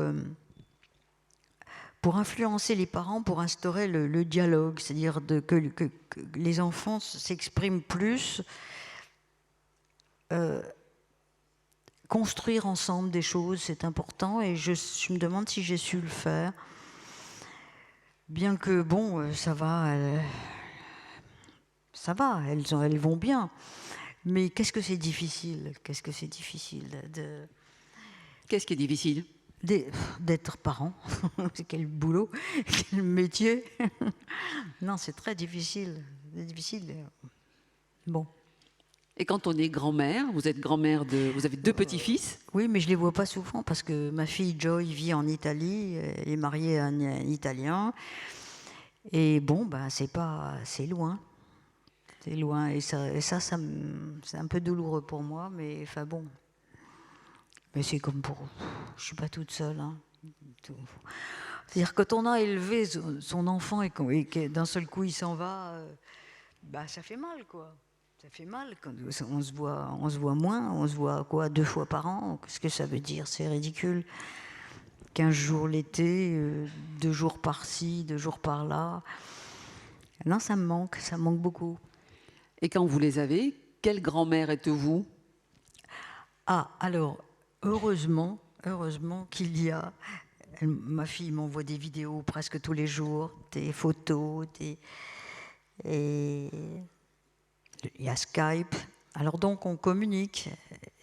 influencer les parents, pour instaurer le dialogue, c'est-à-dire que les enfants s'expriment plus... construire ensemble des choses, c'est important, et je me demande si j'ai su le faire. Bien que, bon, ça va, elles vont bien. Mais qu'est-ce que c'est difficile? Qu'est-ce qui est difficile? D'être parent. Quel boulot, quel métier. Non, c'est très difficile. C'est difficile. Bon. Et quand on est grand-mère, vous êtes grand-mère vous avez 2 petits-fils? Oui, mais je les vois pas souvent parce que ma fille Joy vit en Italie, elle est mariée à un Italien. Et bon, c'est loin. C'est loin. Et ça c'est un peu douloureux pour moi, mais enfin bon. Mais c'est comme pour... Je suis pas toute seule. Hein. C'est-à-dire que quand on a élevé son enfant et que d'un seul coup il s'en va, ça fait mal, quoi. Ça fait mal quand on se voit moins, on se voit 2 fois par an. Qu'est-ce que ça veut dire? C'est ridicule. 15 jours l'été, 2 jours par-ci, 2 jours par-là. Non, ça me manque beaucoup. Et quand vous les avez, quelle grand-mère êtes-vous? Ah, alors, heureusement qu'il y a... Ma fille m'envoie des vidéos presque tous les jours, des photos, et il y a Skype. Alors donc, on communique.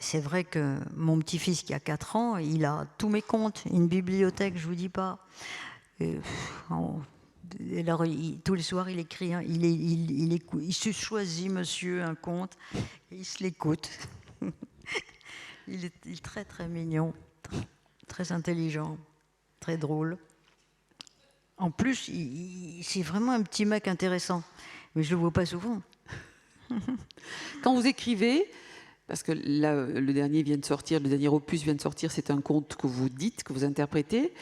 C'est vrai que mon petit-fils qui a 4 ans, il a tous mes comptes, une bibliothèque, je vous dis pas. Et alors, tous les soirs, il écrit, hein, il se choisit, monsieur, un compte, et il se l'écoute. Il est très, très mignon, très intelligent, très drôle. En plus, c'est vraiment un petit mec intéressant, mais je le vois pas souvent. Quand vous écrivez, parce que là, le dernier vient de sortir, le dernier opus vient de sortir, c'est un conte que vous dites, que vous interprétez.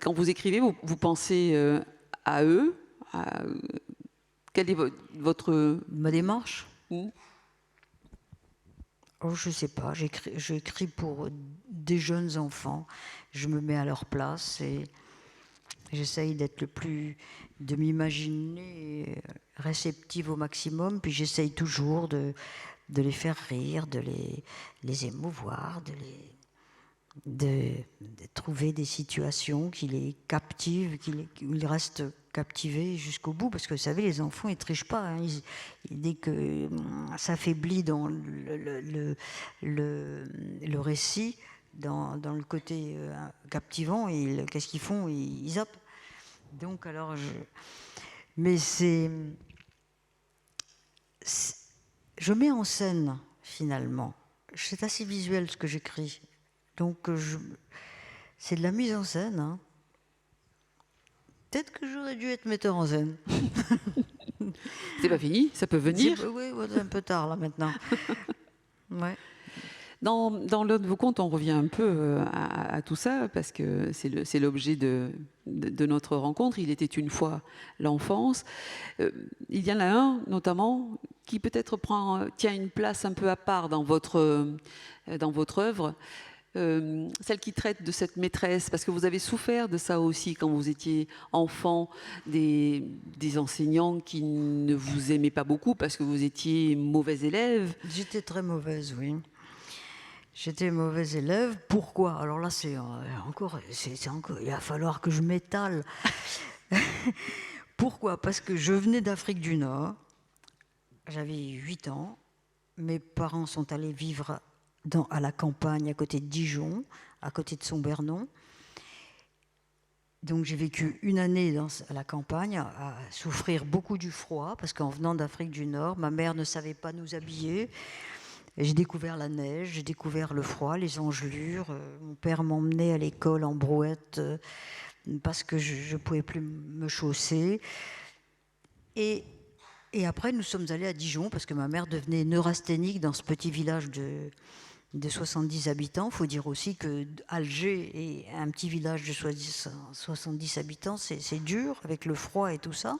Quand vous écrivez, vous pensez à eux. Quelle est votre... Ma démarche? Hmm. Oh, je sais pas. J'écris pour des jeunes enfants. Je me mets à leur place et j'essaye de m'imaginer réceptive au maximum. Puis j'essaye toujours de les faire rire, de les émouvoir, de trouver des situations qui les captivent, où ils restent captivés jusqu'au bout. Parce que vous savez, les enfants, ils ne trichent pas. Hein. Dès que ça affaiblit dans le récit, dans le côté captivant, qu'est-ce qu'ils font? Ils zappent. Donc, alors, mais je mets en scène, finalement. C'est assez visuel ce que j'écris. Donc, c'est de la mise en scène. Hein. Peut-être que j'aurais dû être metteur en scène. C'est pas fini, ça peut venir. Oui, c'est un peu tard, là, maintenant. Ouais. Dans l'un de vos contes, on revient un peu à tout ça, parce que c'est l'objet de notre rencontre. Il était une fois l'enfance. Il y en a un, notamment, qui peut-être tient une place un peu à part dans votre œuvre. Celle qui traite de cette maîtresse, parce que vous avez souffert de ça aussi quand vous étiez enfant, des enseignants qui ne vous aimaient pas beaucoup parce que vous étiez mauvais élève. J'étais très mauvaise, oui. J'étais mauvaise élève. Pourquoi? Alors là, c'est encore, il va falloir que je m'étale. Pourquoi? Parce que je venais d'Afrique du Nord, j'avais 8 ans, mes parents sont allés vivre à la campagne, à côté de Dijon, à côté de Saint-Bernon. Donc j'ai vécu une année à la campagne, à souffrir beaucoup du froid, parce qu'en venant d'Afrique du Nord, ma mère ne savait pas nous habiller. J'ai découvert la neige, j'ai découvert le froid, les engelures. Mon père m'emmenait à l'école en brouette parce que je ne pouvais plus me chausser. Et après, nous sommes allés à Dijon parce que ma mère devenait neurasthénique dans ce petit village de 70 habitants. Il faut dire aussi que Alger est un petit village de 70 habitants, c'est dur avec le froid et tout ça.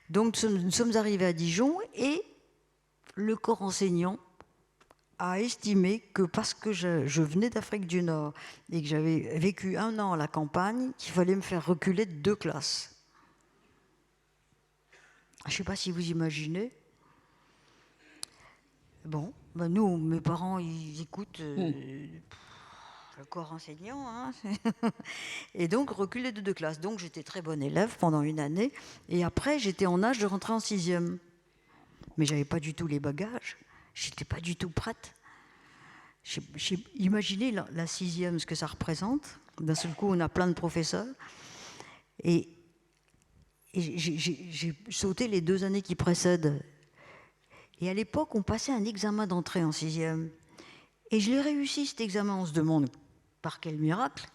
Donc nous sommes arrivés à Dijon et le corps enseignant a estimé que parce que je venais d'Afrique du Nord et que j'avais vécu 1 an à la campagne, qu'il fallait me faire reculer de 2 classes. Je ne sais pas si vous imaginez. Bon, ben nous, mes parents, ils écoutent le corps enseignant. Hein. Et donc, reculer de 2 classes. Donc, j'étais très bonne élève pendant une année. Et après, j'étais en âge de rentrer en 6e. Mais je n'avais pas du tout les bagages. Je n'étais pas du tout prête. Imaginez la 6e, ce que ça représente. D'un seul coup, on a plein de professeurs. Et j'ai sauté les 2 années qui précèdent. Et à l'époque, on passait un examen d'entrée en 6e. Et je l'ai réussi, cet examen. On se demande par quel miracle.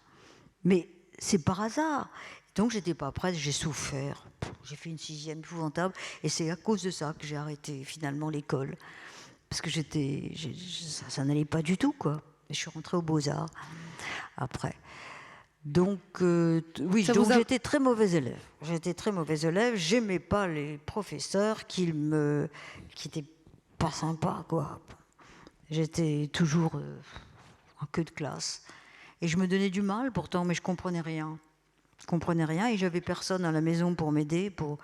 Mais c'est par hasard. Donc, je n'étais pas prête, j'ai souffert. J'ai fait une 6e épouvantable. Et c'est à cause de ça que j'ai arrêté finalement l'école. Parce que ça n'allait pas du tout, quoi. Et je suis rentrée aux Beaux-Arts après. Donc, oui, donc j'étais très mauvaise élève. J'étais très mauvaise élève. J'aimais pas les professeurs qui étaient pas sympas, quoi. J'étais toujours en queue de classe. Et je me donnais du mal pourtant, mais je comprenais rien. Je comprenais rien et j'avais personne à la maison pour m'aider, pour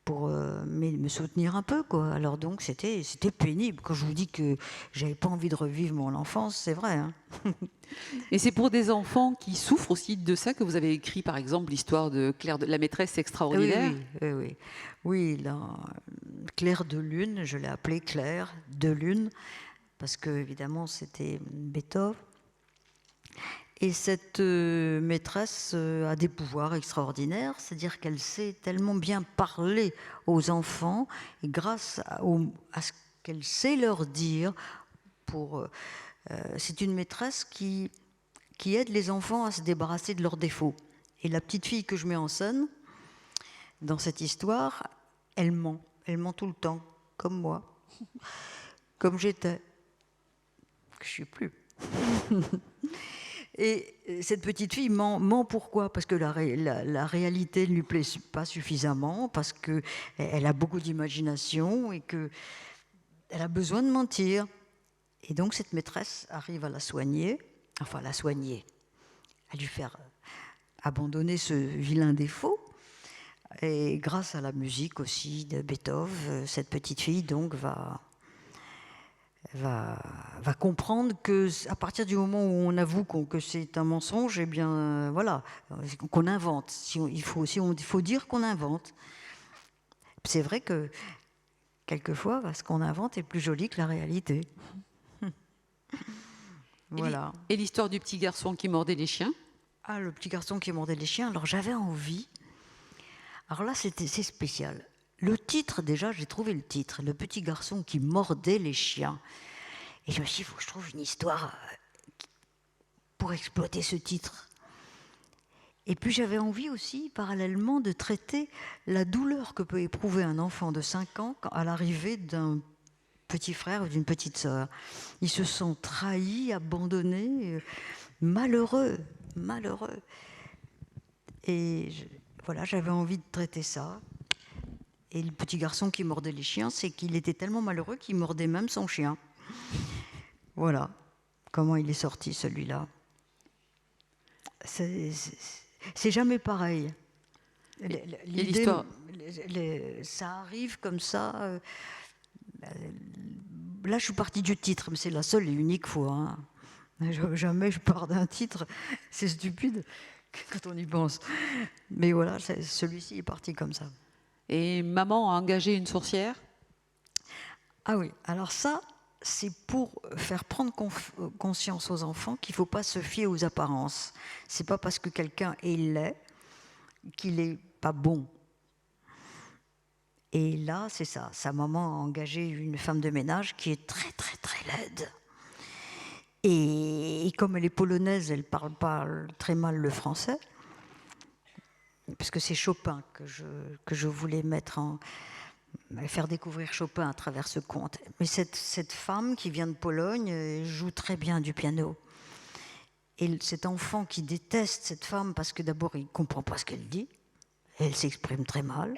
me soutenir un peu, quoi. Alors donc c'était pénible. Quand je vous dis que j'avais pas envie de revivre mon enfance, c'est vrai. Hein. Et c'est pour des enfants qui souffrent aussi de ça que vous avez écrit, par exemple, l'histoire de Claire, la maîtresse extraordinaire. Oui, Claire de Lune, je l'ai appelée Claire de Lune, parce que évidemment c'était Beethoven. Et cette maîtresse a des pouvoirs extraordinaires, c'est-à-dire qu'elle sait tellement bien parler aux enfants, et grâce à ce qu'elle sait leur dire, c'est une maîtresse qui aide les enfants à se débarrasser de leurs défauts. Et la petite fille que je mets en scène, dans cette histoire, elle ment tout le temps, comme moi, comme j'étais, que je ne suis plus. Et cette petite fille ment pourquoi? Parce que la réalité ne lui plaît pas suffisamment, parce qu'elle a beaucoup d'imagination et qu'elle a besoin de mentir. Et donc cette maîtresse arrive à la soigner, à lui faire abandonner ce vilain défaut. Et grâce à la musique aussi de Beethoven, cette petite fille donc va comprendre que à partir du moment où on avoue que c'est un mensonge, eh bien voilà, qu'on invente. Il faut dire qu'on invente. C'est vrai que quelquefois, ce qu'on invente est plus joli que la réalité. Voilà. Et l'histoire du petit garçon qui mordait les chiens? Ah, le petit garçon qui mordait les chiens. Alors j'avais envie. Alors là, c'est spécial. Le titre, déjà, j'ai trouvé le titre. Le petit garçon qui mordait les chiens. Et je me suis dit, il faut que je trouve une histoire pour exploiter ce titre. Et puis j'avais envie aussi, parallèlement, de traiter la douleur que peut éprouver un enfant de 5 ans à l'arrivée d'un petit frère ou d'une petite sœur. Ils se sont trahis, abandonnés, malheureux. Et voilà, j'avais envie de traiter ça. Et le petit garçon qui mordait les chiens, c'est qu'il était tellement malheureux qu'il mordait même son chien. Voilà comment il est sorti, celui-là. C'est jamais pareil. L'histoire... Ça arrive comme ça. Là, je suis partie du titre, mais c'est la seule et unique fois. Hein. Jamais je pars d'un titre. C'est stupide quand on y pense. Mais voilà, celui-ci est parti comme ça. Et maman a engagé une sorcière? Ah oui, alors ça, c'est pour faire prendre conscience aux enfants qu'il ne faut pas se fier aux apparences. C'est pas parce que quelqu'un est laid qu'il n'est pas bon. Et là, c'est ça. Sa maman a engagé une femme de ménage qui est très, très, très laide. Et comme elle est polonaise, elle ne parle pas très mal le français. Parce que c'est Chopin que je voulais faire découvrir Chopin à travers ce conte. Mais cette femme qui vient de Pologne joue très bien du piano. Et cet enfant qui déteste cette femme parce que d'abord il ne comprend pas ce qu'elle dit, elle s'exprime très mal,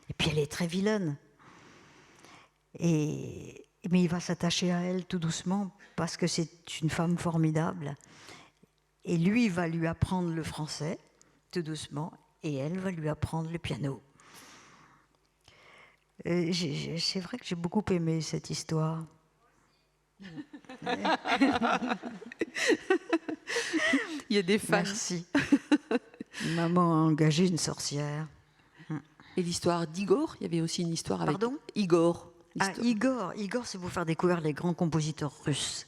et puis elle est très vilaine. Mais il va s'attacher à elle tout doucement parce que c'est une femme formidable. Et lui va lui apprendre le français tout doucement, et elle va lui apprendre le piano. C'est vrai que j'ai beaucoup aimé cette histoire. Il y a des fans. Merci. Maman a engagé une sorcière. Et l'histoire d'Igor, il y avait aussi une histoire avec... Pardon ? Igor. Igor, c'est pour faire découvrir les grands compositeurs russes.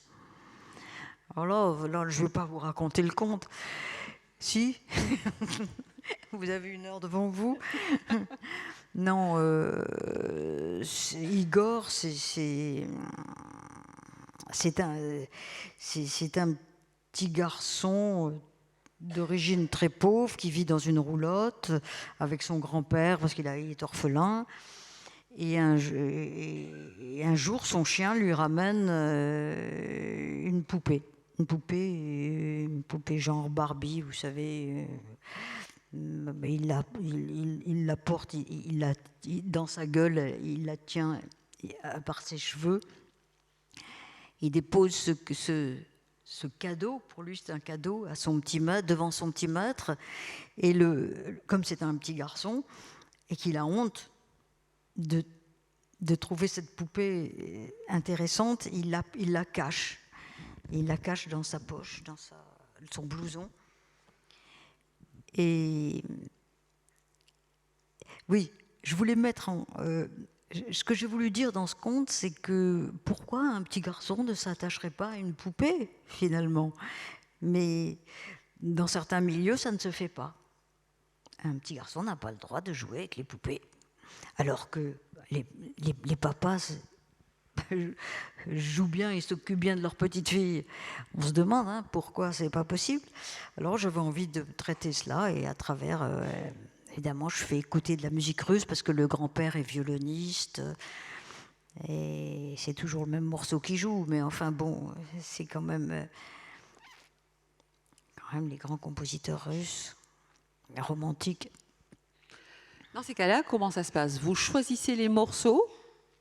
Alors là, je ne vais pas vous raconter le conte. Si vous avez 1 heure devant vous. Non, Igor, c'est un petit garçon d'origine très pauvre qui vit dans une roulotte avec son grand-père parce qu'il est orphelin. Et un jour, son chien lui ramène une poupée. Une poupée genre Barbie, vous savez. Il la porte, dans sa gueule, il la tient par ses cheveux. Il dépose ce cadeau, pour lui c'est un cadeau à son petit maître, devant son petit maître, et comme c'est un petit garçon, et qu'il a honte de trouver cette poupée intéressante, il la cache. Il la cache dans sa poche, dans son blouson. Et oui, je voulais mettre ce que j'ai voulu dire dans ce conte, c'est que pourquoi un petit garçon ne s'attacherait pas à une poupée, finalement? Mais dans certains milieux, ça ne se fait pas. Un petit garçon n'a pas le droit de jouer avec les poupées. Alors que les papas jouent bien et s'occupent bien de leur petite fille. On se demande pourquoi c'est pas possible. Alors j'avais envie de traiter cela, et à travers, évidemment, je fais écouter de la musique russe parce que le grand-père est violoniste et c'est toujours le même morceau qu'il joue. Mais enfin bon, c'est quand même les grands compositeurs russes, romantiques. Dans ces cas-là, comment ça se passe? Vous choisissez les morceaux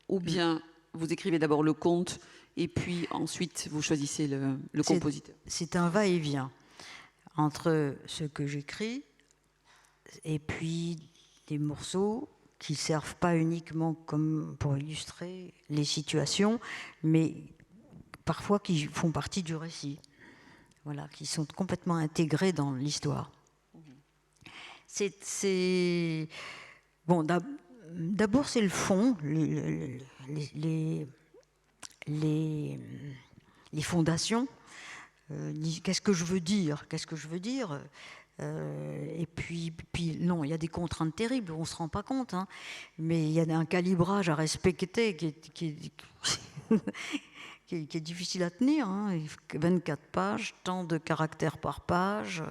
ou bien vous écrivez d'abord le conte et puis ensuite vous choisissez le compositeur? C'est un va-et-vient entre ce que j'écris et puis des morceaux qui ne servent pas uniquement comme pour illustrer les situations, mais parfois qui font partie du récit, voilà, qui sont complètement intégrés dans l'histoire. Bon, d'abord c'est le fond, les fondations. Qu'est-ce que je veux dire? Et puis non, il y a des contraintes terribles, on ne se rend pas compte, mais il y a un calibrage à respecter qui est difficile à tenir. 24 pages, tant de caractères par page.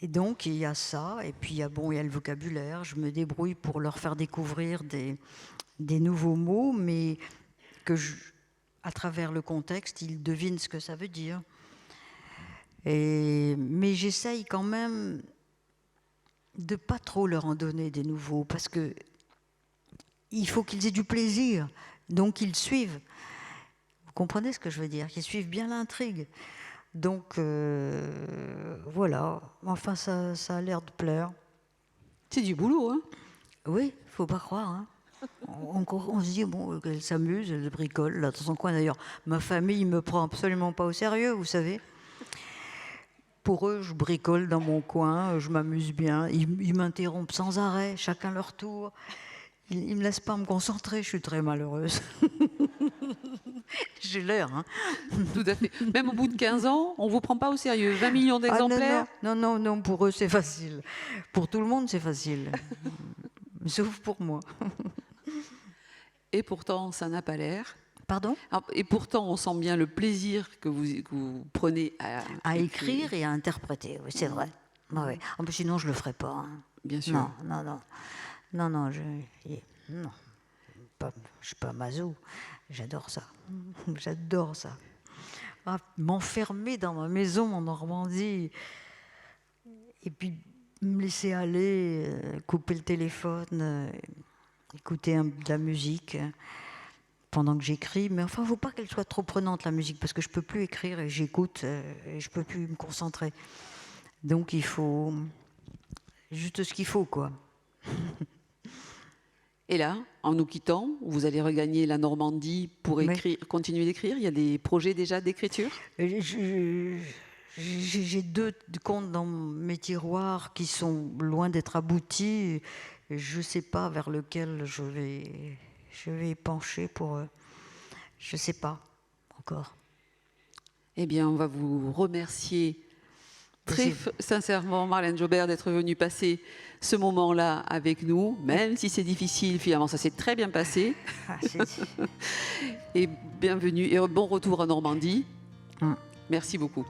Et donc, il y a ça, et puis il y a le vocabulaire. Je me débrouille pour leur faire découvrir des nouveaux mots, mais à travers le contexte, ils devinent ce que ça veut dire. Mais j'essaye quand même de ne pas trop leur en donner des nouveaux, parce que il faut qu'ils aient du plaisir, donc ils suivent. Vous comprenez ce que je veux dire? Qu'ils suivent bien l'intrigue. Donc, voilà. Enfin, ça a l'air de plaire. C'est du boulot, hein? Oui, il ne faut pas croire. On se dit, elle s'amuse, elle bricole, là, dans son coin. D'ailleurs, ma famille ne me prend absolument pas au sérieux, vous savez. Pour eux, je bricole dans mon coin, je m'amuse bien. Ils m'interrompent sans arrêt, chacun leur tour. Ils ne me laissent pas me concentrer, je suis très malheureuse. J'ai l'air. Tout à fait. Même au bout de 15 ans, on ne vous prend pas au sérieux. 20 millions d'exemplaires. Non, pour eux, c'est facile. Pour tout le monde, c'est facile. Sauf pour moi. Et pourtant, ça n'a pas l'air. Pardon? Et pourtant, on sent bien le plaisir que vous prenez à écrire et à interpréter. Oui, c'est vrai. Ouais. Sinon, je ne le ferais pas. Bien sûr. Non, je ne suis pas Mazou. J'adore ça. M'enfermer dans ma maison en Normandie et puis me laisser aller, couper le téléphone, écouter de la musique pendant que j'écris. Mais enfin, il ne faut pas qu'elle soit trop prenante, la musique, parce que je ne peux plus écrire et j'écoute et je ne peux plus me concentrer. Donc il faut juste ce qu'il faut, quoi. Et là, en nous quittant, vous allez regagner la Normandie pour continuer d'écrire? Il y a des projets déjà d'écriture? J'ai 2 contes dans mes tiroirs qui sont loin d'être aboutis. Je ne sais pas vers lequel je vais pencher pour eux. Je ne sais pas encore. Eh bien, on va vous remercier très sincèrement, Marlène Jobert, d'être venue passer ce moment-là avec nous, même si c'est difficile, finalement, ça s'est très bien passé. Et bienvenue et bon retour en Normandie. Merci beaucoup.